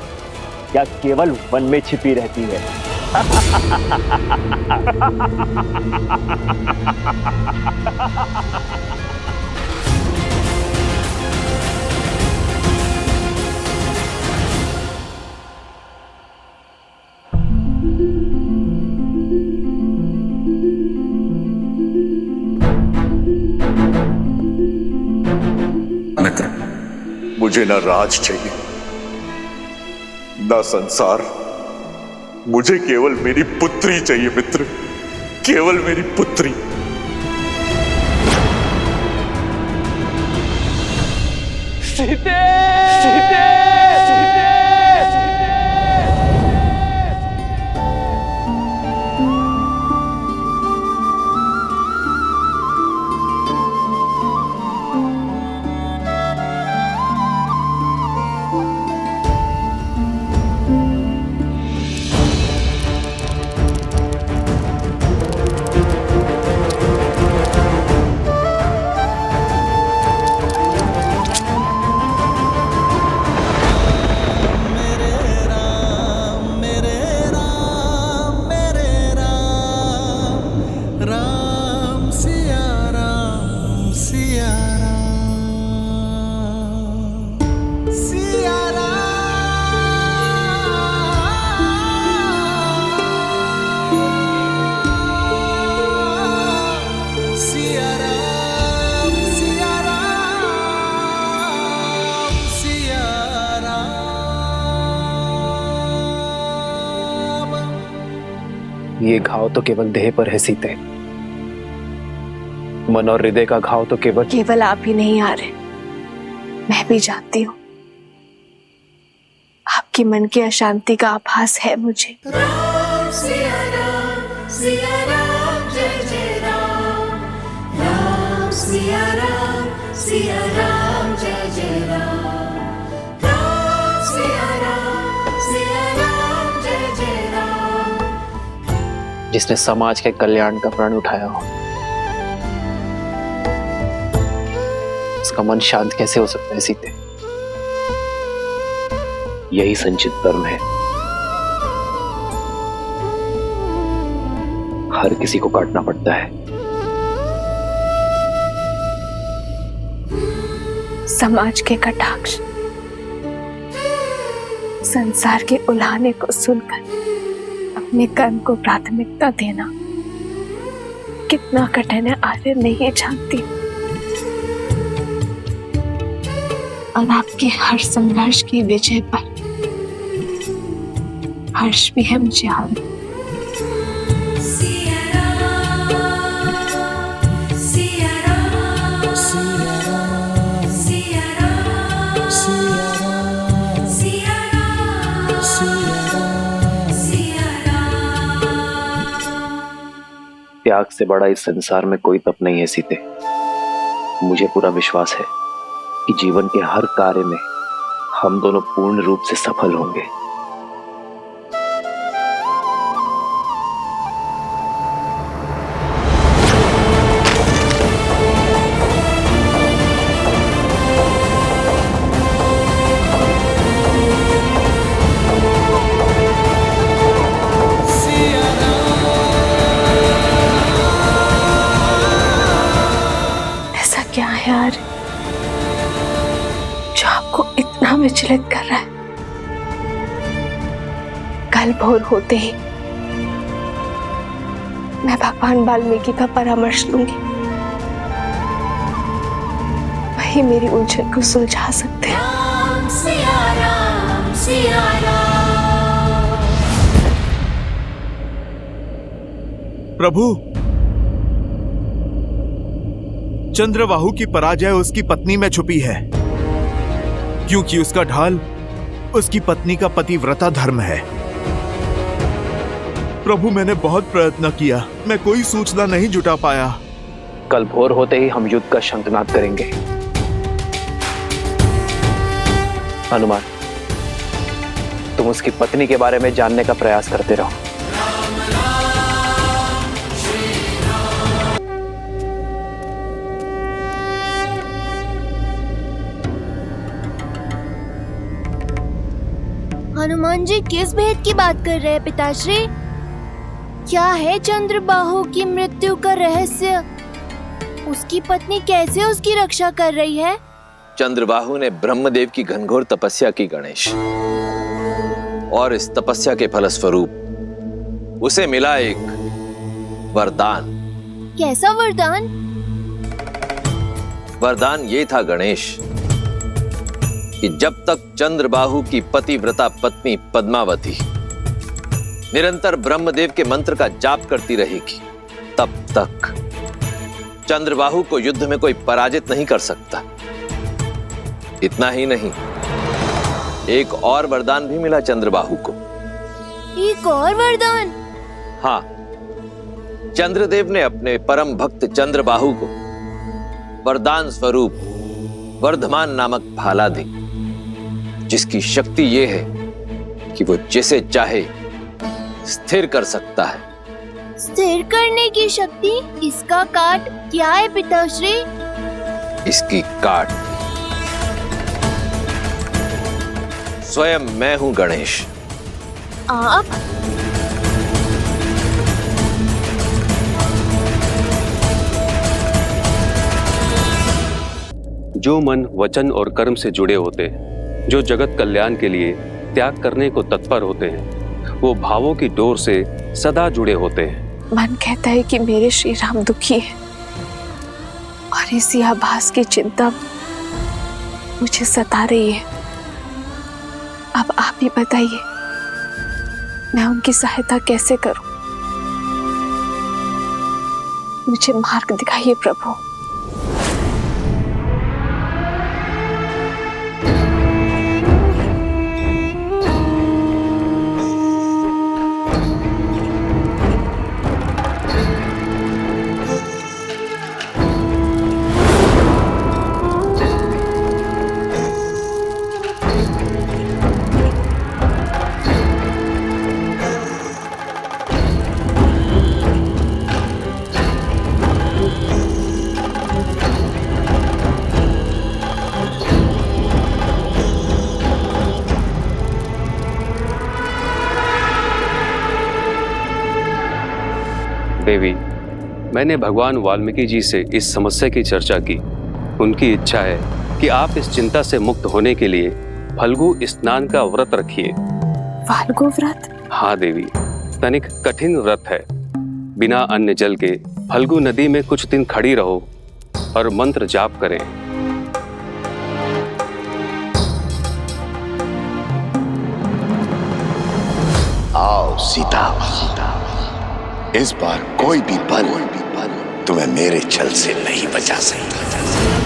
या केवल वन में छिपी रहती है? मुझे ना राज चाहिए ना संसार, मुझे केवल मेरी पुत्री चाहिए मित्र, केवल मेरी पुत्री। सीते! ये घाव तो केवल देह पर है सीते, मन और हृदय का घाव तो केवल आप ही नहीं आ रहे, मैं भी जानती हूँ। आपके मन की अशांति का आभास है मुझे। राम सिया राम जय जय राम, राम सिया राम जय जय राम, राम सिया राम जय जय राम। जिसने समाज के कल्याण का प्रण उठाया हो, उसका मन शांत कैसे हो सकता है सीते? यही संचित धर्म है। हर किसी को काटना पड़ता है। समाज के कटाक्ष, संसार के उलाहने को सुनकर अपने कर्म को प्राथमिकता देना कितना कठिन है आर्य नहीं जानती। और आपके हर संघर्ष की विजय पर हर्ष भी है मुझे हाल। त्याग से बड़ा इस संसार में कोई तप नहीं है सीते। मुझे पूरा विश्वास है कि जीवन के हर कार्य में हम दोनों पूर्ण रूप से सफल होंगे। ऐसा क्या है यार जो आपको इतना विचलित कर रहा है? कल भोर होते ही मैं भगवान वाल्मीकि का परामर्श लूंगी, वही मेरी उलझन को सुलझा सकते हैं। राम सिया राम। प्रभु, चंद्रबाहु की पराजय उसकी पत्नी में छुपी है, क्योंकि उसका ढाल उसकी पत्नी का पतिव्रता धर्म है। प्रभु, मैंने बहुत प्रयत्न किया, मैं कोई सूचना नहीं जुटा पाया। कल भोर होते ही हम युद्ध का शंखनाद करेंगे। हनुमान, तुम उसकी पत्नी के बारे में जानने का प्रयास करते रहो। हनुमान जी किस भेद की बात कर रहे हैं पिताश्री? क्या है चंद्रबाहु की मृत्यु का रहस्य? उसकी पत्नी कैसे उसकी रक्षा कर रही है? चंद्रबाहु ने ब्रह्मदेव की घनघोर तपस्या की गणेश, और इस तपस्या के फलस्वरूप उसे मिला एक वरदान। कैसा वरदान? वरदान ये था गणेश कि जब तक चंद्रबाहु की पतिव्रता पत्नी पद्मावती निरंतर ब्रह्मदेव के मंत्र का जाप करती रहेगी, तब तक चंद्रबाहु को युद्ध में कोई पराजित नहीं कर सकता। इतना ही नहीं, एक और वरदान भी मिला चंद्रबाहु को। एक और वरदान? हाँ, चंद्रदेव ने अपने परम भक्त चंद्रबाहु को वरदान स्वरूप वर्धमान नामक भाला दी, जिसकी शक्ति यह है कि वो जिसे चाहे स्थिर कर सकता है। स्थिर करने की शक्ति? इसका काट क्या है पिताश्री? इसकी काट स्वयं मैं हूं गणेश। आप? जो मन वचन और कर्म से जुड़े होते हैं, जो जगत कल्याण के लिए त्याग करने को तत्पर होते हैं, वो भावों की डोर से सदा जुड़े होते हैं। मन कहता है कि मेरे श्री राम दुखी है और इसी आभास की चिंता मुझे सता रही है। अब आप ही बताइए, मैं उनकी सहायता कैसे करूं? मुझे मार्ग दिखाइए प्रभु। देवी, मैंने भगवान वाल्मीकि जी से इस समस्या की चर्चा की। उनकी इच्छा है कि आप इस चिंता से मुक्त होने के लिए फल्गु स्नान का व्रत रखिए। फाल्गु व्रत? हाँ देवी, तनिक कठिन व्रत है। बिना अन्न जल के फल्गु नदी में कुछ दिन खड़ी रहो और मंत्र जाप करें। आओ सीता, इस बार कोई भी बल तुम्हें मेरे छल से नहीं बचा सकता।